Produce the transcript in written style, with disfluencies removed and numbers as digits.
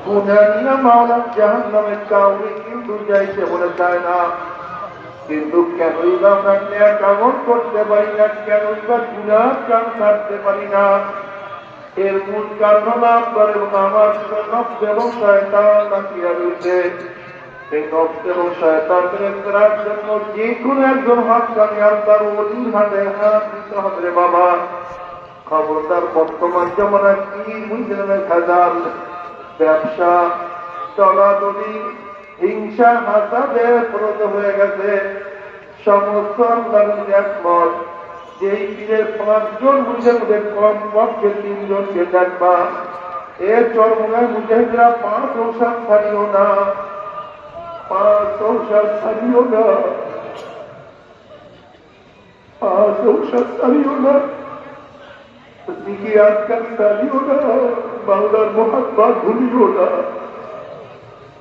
গুনানিয়া মাওলা জাহান্নামের কাউরে কিন্তু যাইতে বলে চায় না। কিন্তু কেনই বা আমরা ন্যাক আমল করতে পারি না, কেনই বা গুনাহ কাম ছাড়তে পারি না? এর মূল কারণ হলো আপনার এবং আমার নফস এবং শয়তান লাগিয়া রয়েছে। এই নফস এবং শয়তানকে ফেরার জন্য যে কোনো একজন হাক্কানি আল্লাহর ওলির হাতে হাত দিতে হবে রে বাবা। খবরদার বর্তমান জমানার কি বুঝলেন, ভেজাল ব্যবসা, দলাদলি, হিংসা, হাসাদে প্রত হয়ে গেছে। সমস্ত আল্লাহর একমত, যেই পীরের 5 জন মুরিদের মধ্যে কমপক্ষে 3 জনকে দেখবা এর চরমনায় মুজাহিদরা 5 ঔষধ ছাড়িও না, 5 ঔষধ ছাড়িও না, 5 ঔষধ ছাড়িও না, জিকির আজকাল ছাড়িও না, বাংলার মহাত্মা ভুলিও না।